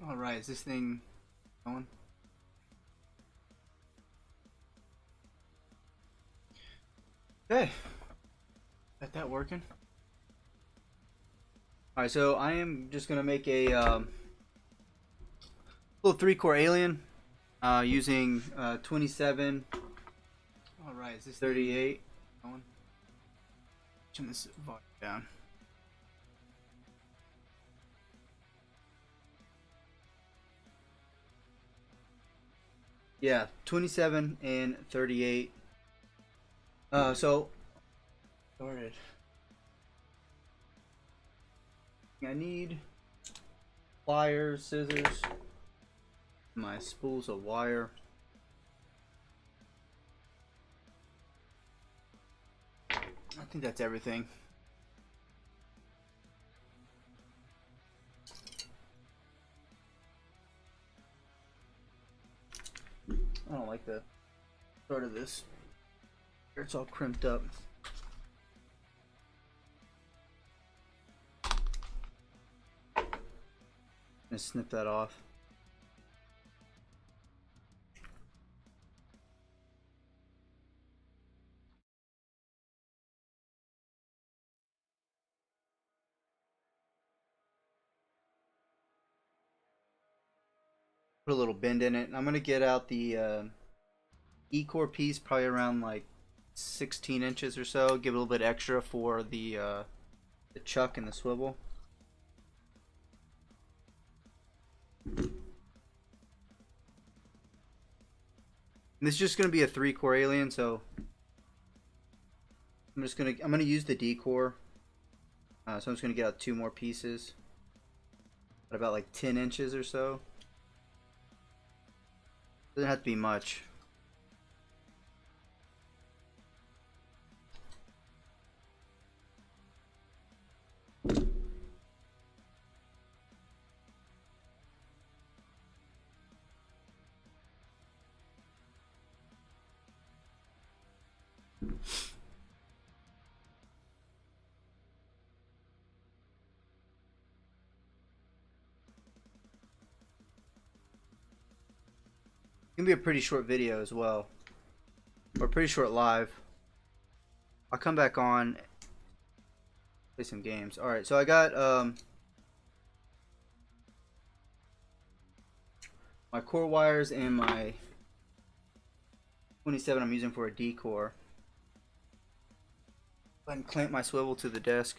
Alright, is this thing going? Okay, got that working. Alright, so I am just going to make a little 3-core alien using 27. Alright, is this 38 going? Turn this volume down. Yeah, 27 and 38. So started. I need pliers, scissors, my spools of wire. I think that's everything. I don't like the start of this. It's all crimped up. I'm gonna snip that off. Put a little bend in it. And I'm gonna get out the E-core piece, probably around like 16 inches or so. Give it a little bit extra for the chuck and the swivel. And this is just gonna be a 3-core alien, so I'm gonna use the D-core. So I'm just gonna get out 2 more pieces at about like 10 inches or so. Doesn't have to be much. It's gonna be a pretty short video as well, or pretty short live. I'll come back on, play some games. All right, so I got my core wires and my 27 I'm using for a D core. Go ahead and clamp my swivel to the desk.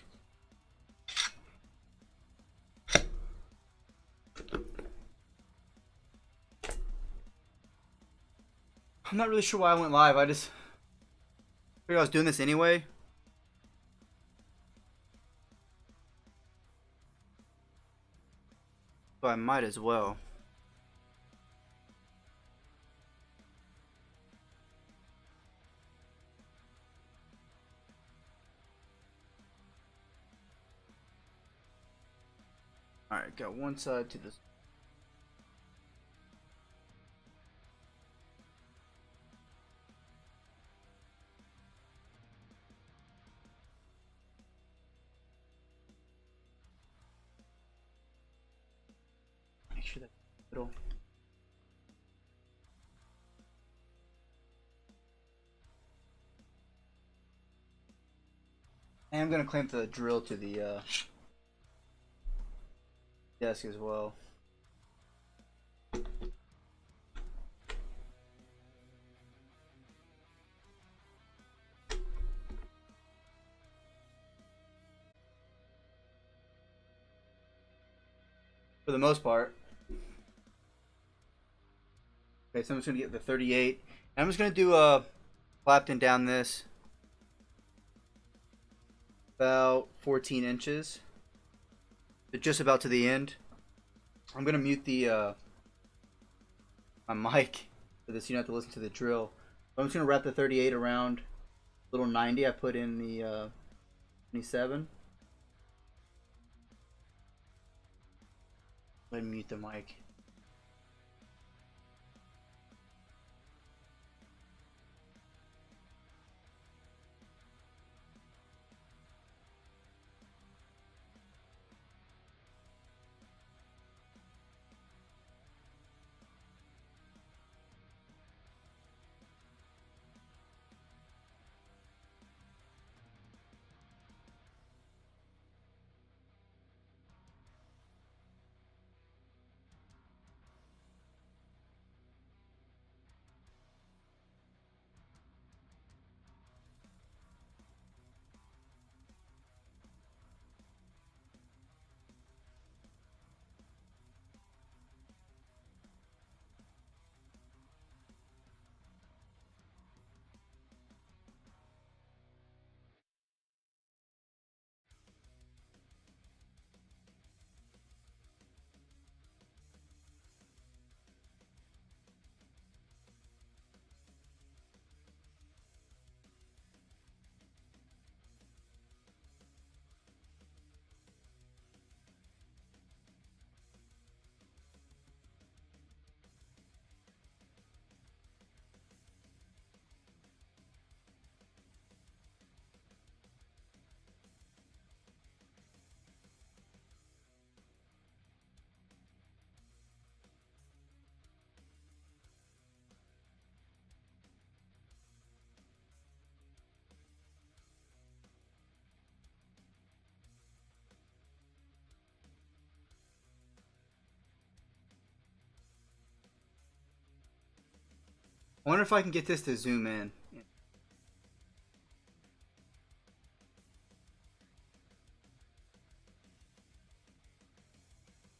I'm not really sure why I went live. I just figured I was doing this anyway. So I might as well. Alright, got one side to this. Make sure that's middle. And I'm gonna clamp the drill to the desk as well. For the most part. Okay, so I'm just gonna get the 38. And I'm just gonna do a Clapton down this about 14 inches. So just about to the end. I'm gonna mute the my mic for this. You don't have to listen to the drill. So I'm just gonna wrap the 38 around little 90 I put in the 27. Go ahead and mute the mic. I wonder if I can get this to zoom in.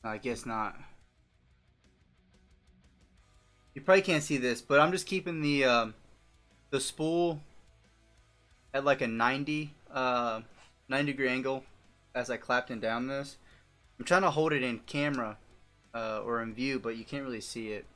I guess not. You probably can't see this, but I'm just keeping the spool at like a 90 degree angle as I clapped down this. I'm trying to hold it in camera or in view, but you can't really see it.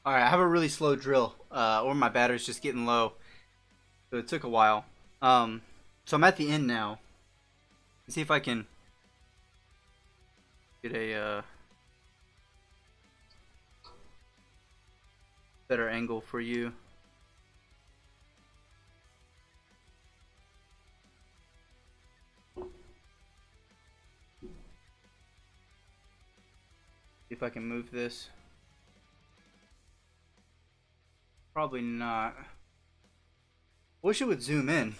All right, I have a really slow drill, or my battery's just getting low, so it took a while. Um, So I'm at the end now. Let's see if I can get a better angle for you. See if I can move this. Probably not. Wish it would zoom in.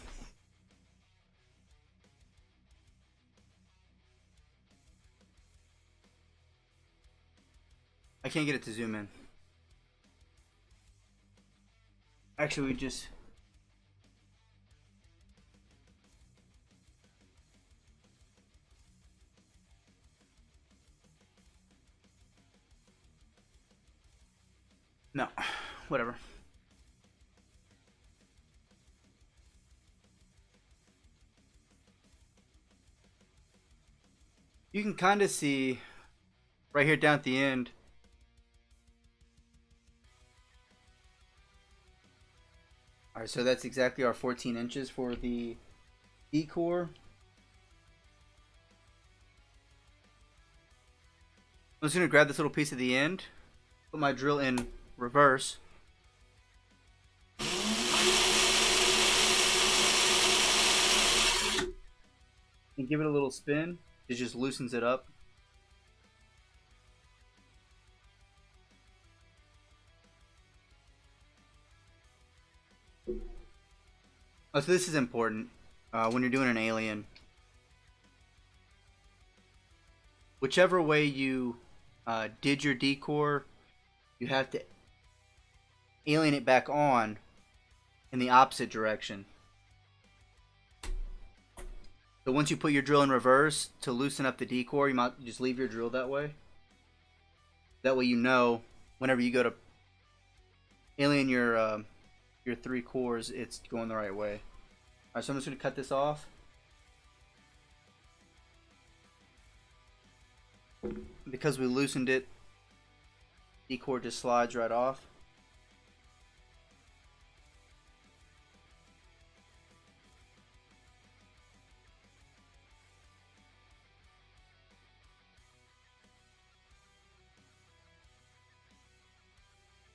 I can't get it to zoom in. Actually, we just... No. Whatever. You can kind of see right here down at the end. Alright, so that's exactly our 14 inches for the D-core. I'm just going to grab this little piece at the end, put my drill in reverse. And give it a little spin. It just loosens it up. Oh, so this is important when you're doing an alien. Whichever way you did your decor, you have to alien it back on in the opposite direction. So once you put your drill in reverse to loosen up the decor, you might just leave your drill that way. That way you know whenever you go to alien your 3 cores, it's going the right way. Alright, so I'm just going to cut this off. Because we loosened it, decor just slides right off.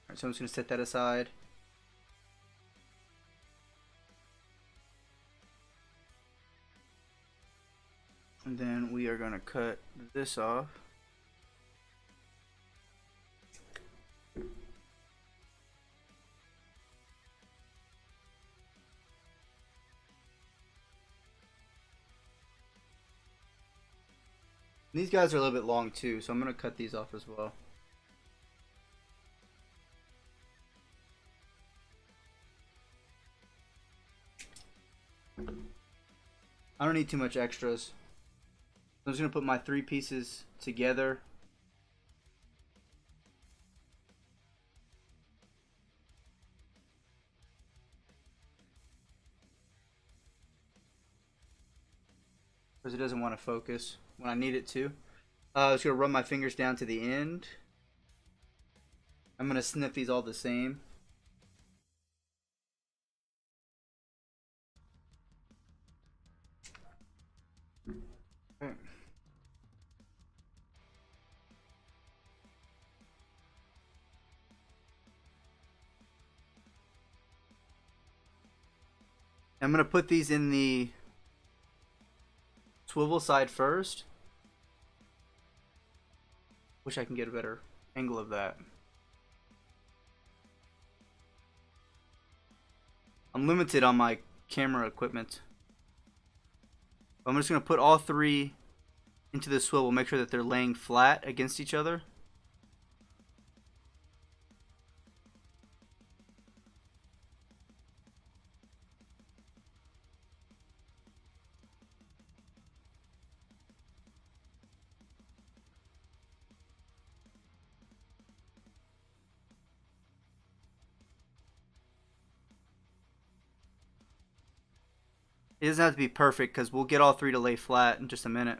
Alright, so I'm just going to set that aside. And then we are going to cut this off. These guys are a little bit long too, so I'm going to cut these off as well. I don't need too much extras. I'm just going to put my 3 pieces together. Because it doesn't want to focus when I need it to. I'm just going to run my fingers down to the end. I'm going to snip these all the same. Okay. I'm going to put these in the swivel side first. Wish I can get a better angle of that. I'm limited on my camera equipment. I'm just going to put all 3 into the swivel, make sure that they're laying flat against each other. It doesn't have to be perfect because we'll get all 3 to lay flat in just a minute.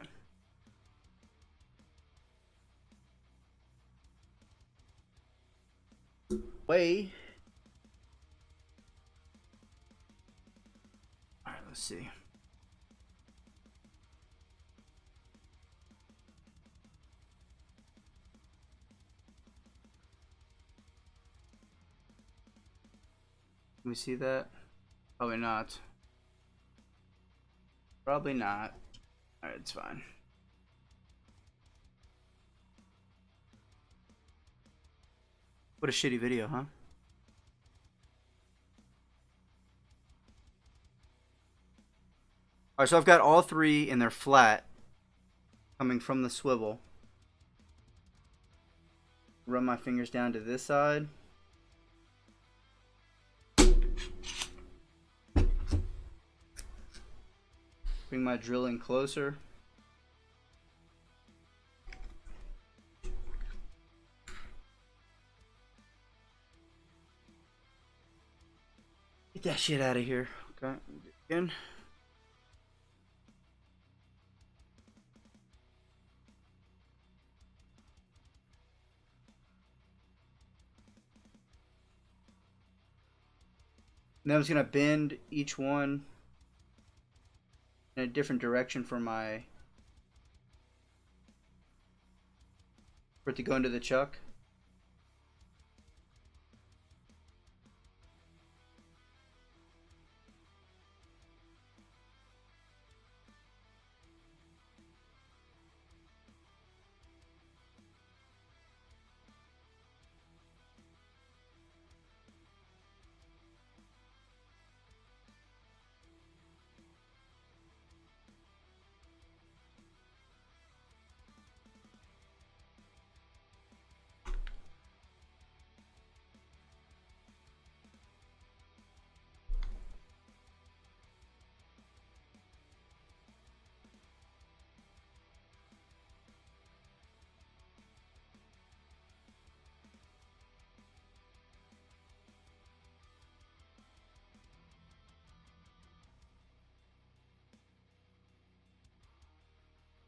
Way. Alright, let's see. Can we see that? Probably not. Probably not. Alright, it's fine. What a shitty video, huh? Alright, so I've got all three and they're flat coming from the swivel. Run my fingers down to this side. Bring my drill in closer. Get that shit out of here. Okay, again. Now I'm just gonna bend each one in a different direction for it to go into the chuck.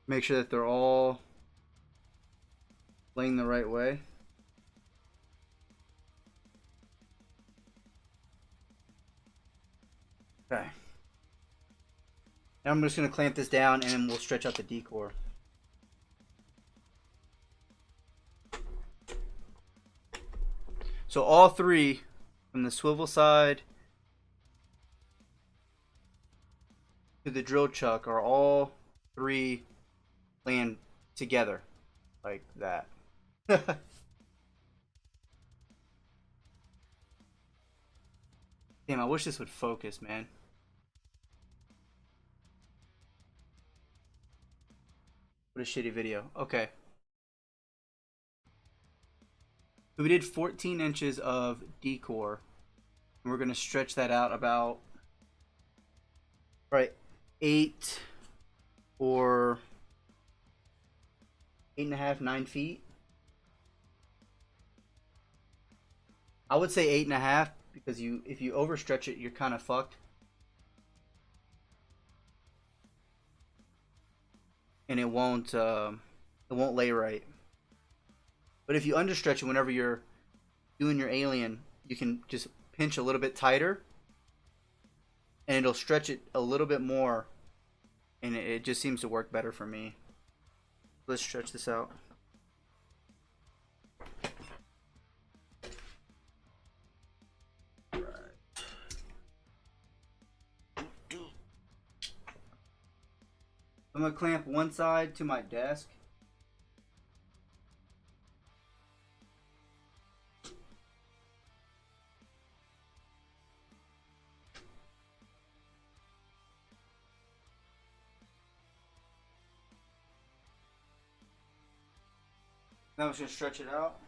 Make sure that they're all laying the right way. Okay. Now I'm just going to clamp this down and then we'll stretch out the decor. So all three from the swivel side to the drill chuck are all three laying together like that. Damn, I wish this would focus, man. What a shitty video. Okay. So we did 14 inches of decor. And we're going to stretch that out about, right, 8 or 8.5, 9 feet. I would say 8.5 because if you overstretch it, you're kind of fucked. And it won't lay right. But if you understretch it whenever you're doing your alien, you can just pinch a little bit tighter and it'll stretch it a little bit more, and it just seems to work better for me. Let's stretch this out. I'm gonna clamp one side to my desk. Now I'm just gonna stretch it out.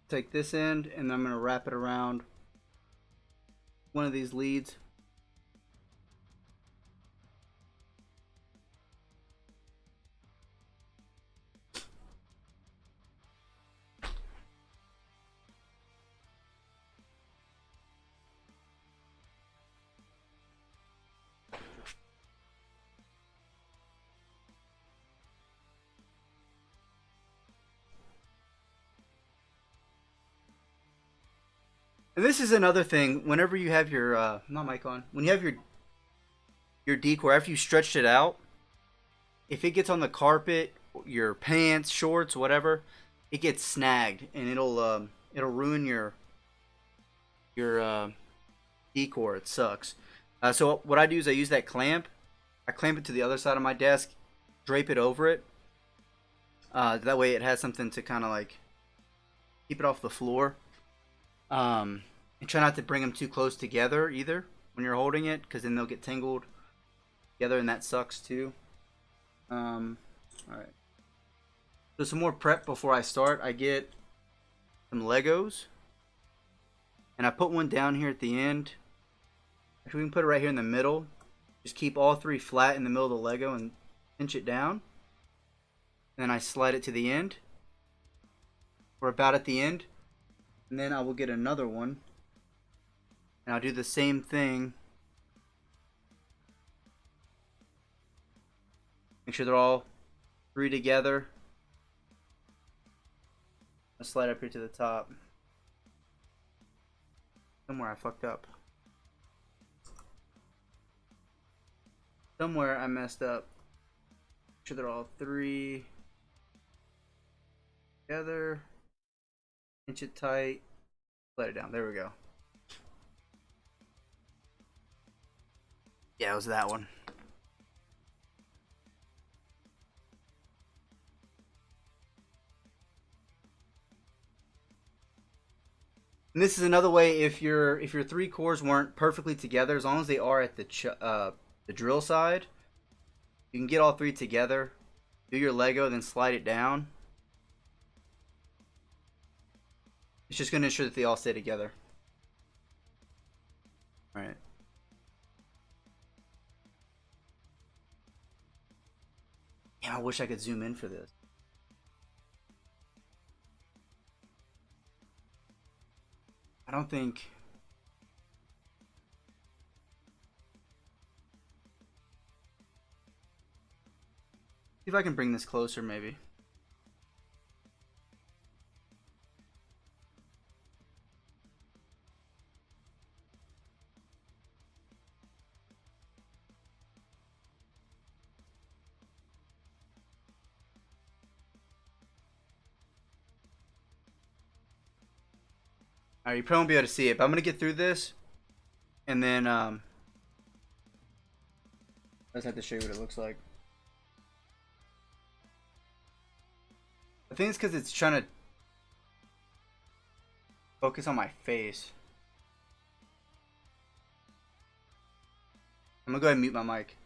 Take this end and I'm going to wrap it around one of these leads. And this is another thing. Whenever you have your not mic on, when you have your decor after you stretched it out, if it gets on the carpet, your pants, shorts, whatever, it gets snagged and it'll ruin your decor. It sucks. So what I do is I use that clamp. I clamp it to the other side of my desk, drape it over it. That way it has something to kind of like keep it off the floor. And try not to bring them too close together either when you're holding it, because then they'll get tangled together and that sucks too. All right. So some more prep before I start. I get some Legos, and I put one down here at the end. Actually, we can put it right here in the middle. Just keep all three flat in the middle of the Lego and pinch it down. And then I slide it to the end. We're about at the end. And then I will get another one. And I'll do the same thing. Make sure they're all three together. I'll slide up here to the top. Somewhere I fucked up. Somewhere I messed up. Make sure they're all three together. Pinch it tight. Slide it down. There we go. Yeah, it was that one. And this is another way, if your three cores weren't perfectly together, as long as they are at the drill side, you can get all three together, do your Lego, then slide it down. It's just going to ensure that they all stay together. All right. Damn, I wish I could zoom in for this. I don't think. See if I can bring this closer, maybe. Alright, you probably won't be able to see it, but I'm gonna get through this, and then I just have to show you what it looks like. I think it's because it's trying to focus on my face. I'm gonna go ahead and mute my mic.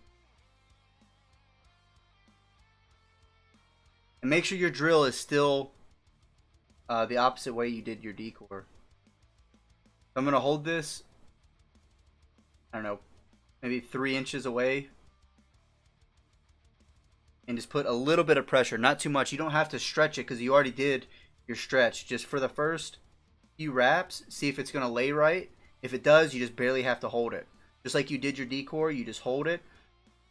And make sure your drill is still the opposite way you did your decor. I'm gonna hold this, I don't know, maybe 3 inches away, and just put a little bit of pressure, not too much. You don't have to stretch it because you already did your stretch. Just for the first few wraps, see if it's gonna lay right. If it does, you just barely have to hold it. Just like you did your decor, you just hold it.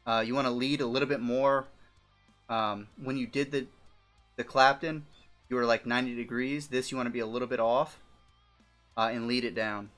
You want to lead a little bit more. When you did the Clapton, you were like 90 degrees. This you want to be a little bit off. And lead it down.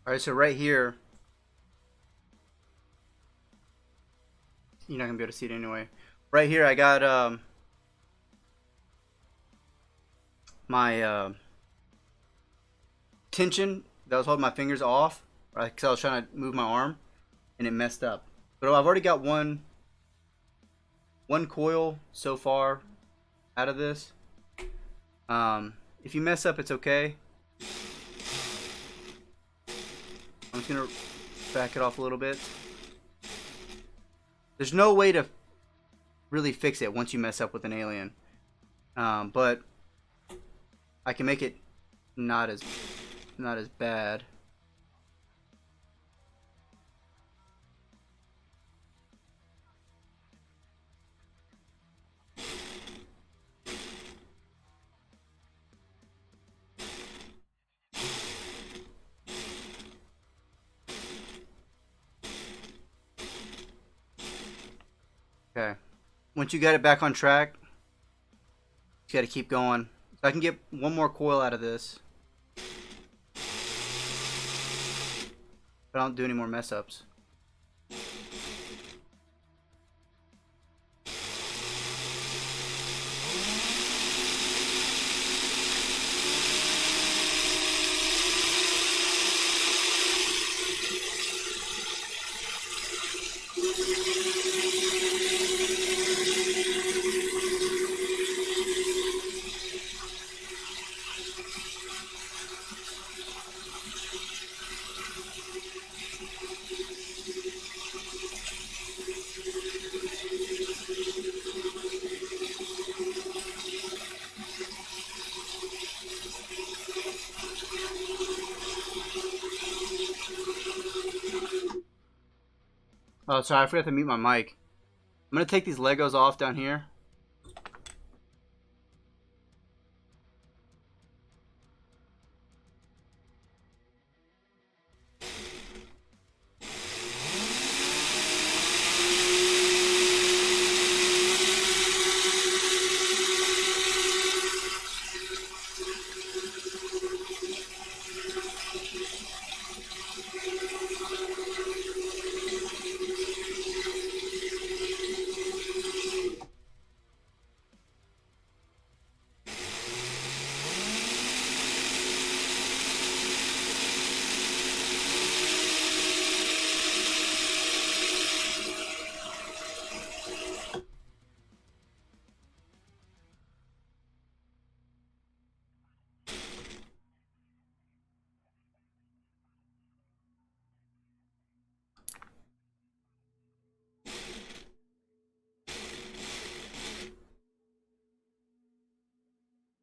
Alright, so right here, you're not gonna be able to see it anyway. Right here, I got my tension that was holding my fingers off, right? Because I was trying to move my arm, and it messed up. But I've already got one coil so far out of this. If you mess up, it's okay. I'm just gonna back it off a little bit. There's no way to really fix it once you mess up with an alien, but I can make it not as bad. Okay. Once you get it back on track, you got to keep going. If I can get one more coil out of this, but I don't do any more mess ups. Oh, sorry, I forgot to mute my mic. I'm gonna take these Legos off down here.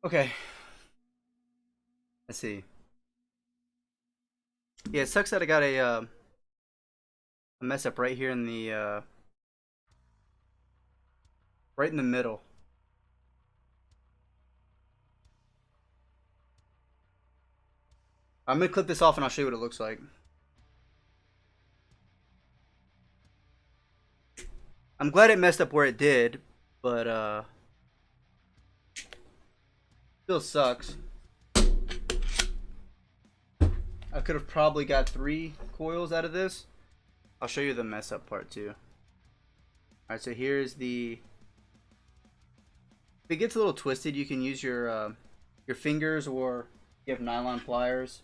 Okay. Let's see. Yeah, it sucks that I got a mess up right here in the right in the middle. I'm gonna clip this off and I'll show you what it looks like. I'm glad it messed up where it did, but still sucks. I could have probably got 3 coils out of this. I'll show you the mess up part too. Alright, so here's the... If it gets a little twisted, you can use your fingers, or you have nylon pliers.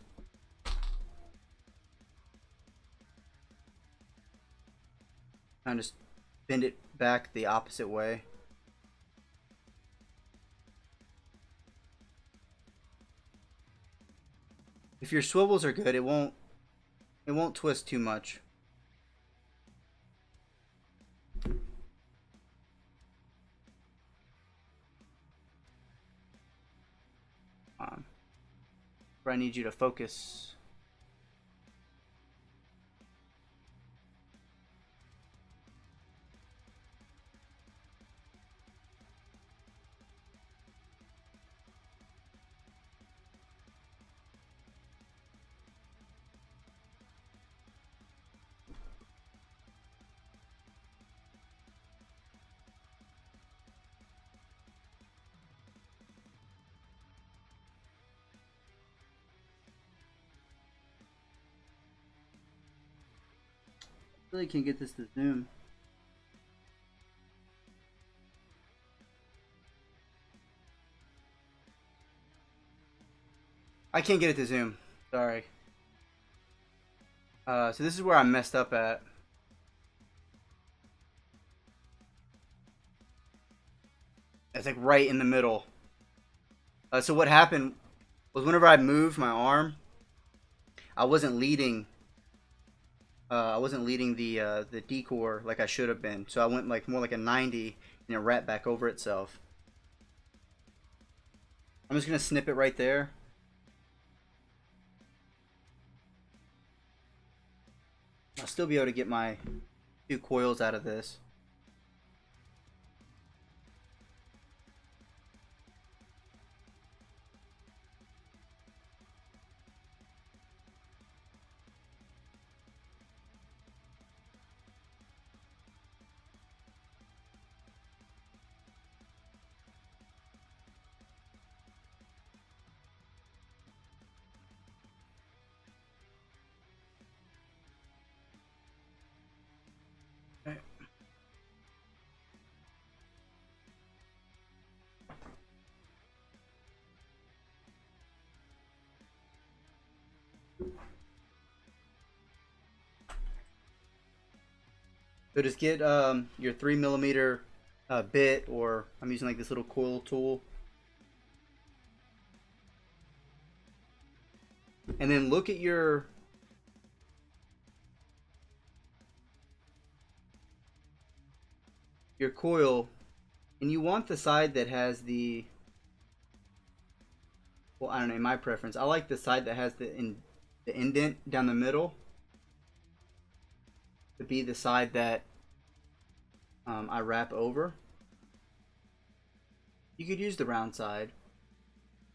And just bend it back the opposite way. If your swivels are good, it won't twist too much. Where I need you to focus. Really can't get this to zoom. I can't get it to zoom. Sorry. So this is where I messed up at. It's like right in the middle. So what happened was whenever I moved my arm, I wasn't leading. I wasn't leading the decor like I should have been. So I went like more like a 90, and it wrapped back over itself. I'm just gonna snip it right there. I'll still be able to get my 2 coils out of this. So just get your 3mm bit, or I'm using like this little coil tool, and then look at your coil, and you want the side that has the, well, I don't know, in my preference, I like the side that has the indent down the middle to be the side that I wrap over. You could use the round side.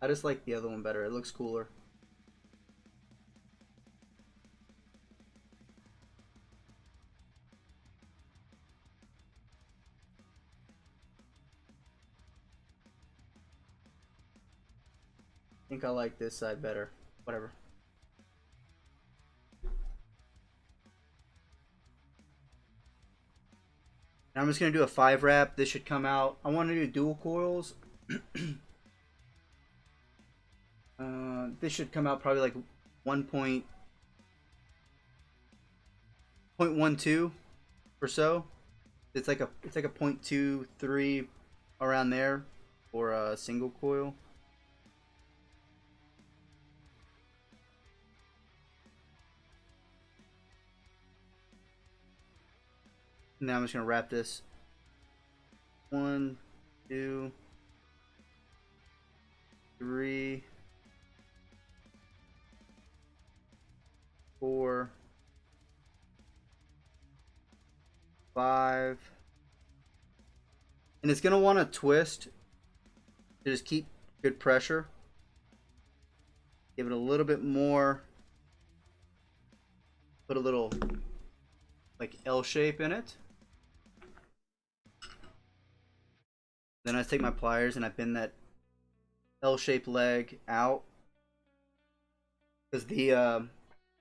I just like the other one better. It looks cooler. I think I like this side better. Whatever. Now I'm just going to do a 5 wrap. This should come out. I want to do dual coils. This should come out probably like 1.12 or so. It's like a 0.23 around there for a single coil. Now I'm just gonna wrap this. 1, 2, 3, 4, 5, and it's gonna want to twist to just keep good pressure. Give it a little bit more. Put a little like L shape in it. Then I take my pliers and I bend that L-shaped leg out, because the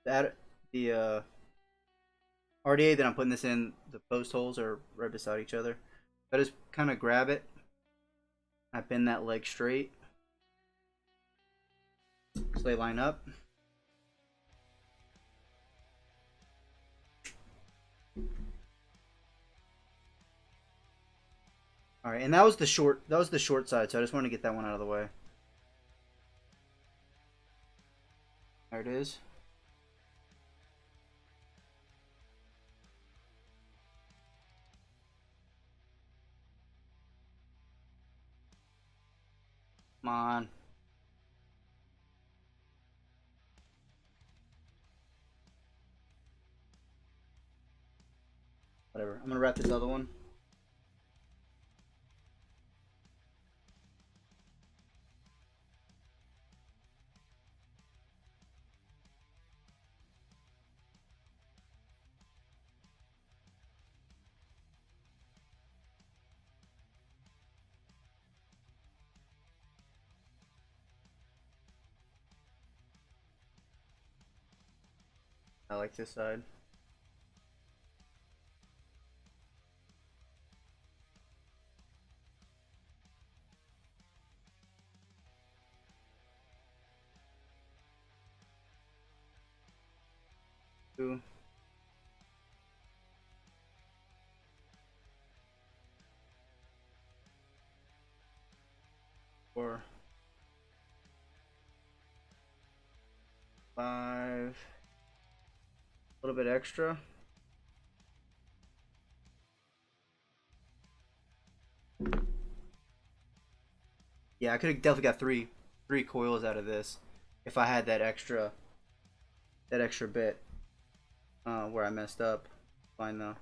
RDA that I'm putting this in, the post holes are right beside each other. I just kind of grab it. I bend that leg straight so they line up. All right, and that was the short side, so I just want to get that one out of the way. There it is. Come on. Whatever. I'm gonna wrap this other one. I like this side. 2, 4, 5, a little bit extra. Yeah, I could have definitely got three coils out of this if I had that extra bit where I messed up. Fine though.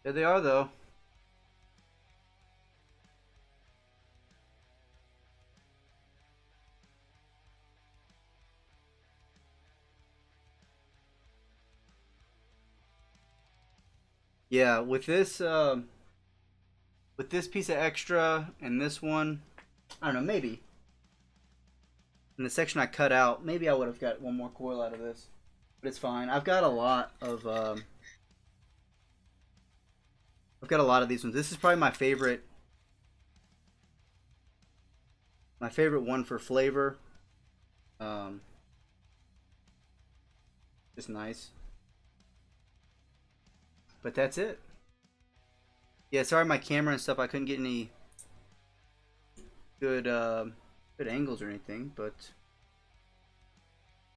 There they are though. Yeah, with this piece of extra and this one, I don't know, maybe in the section I cut out, maybe I would have got one more coil out of this, but it's fine. I've got a lot of these ones. This is probably my favorite one for flavor. Um, just nice. But that's it. Yeah, sorry my camera and stuff. I couldn't get any good good angles or anything, but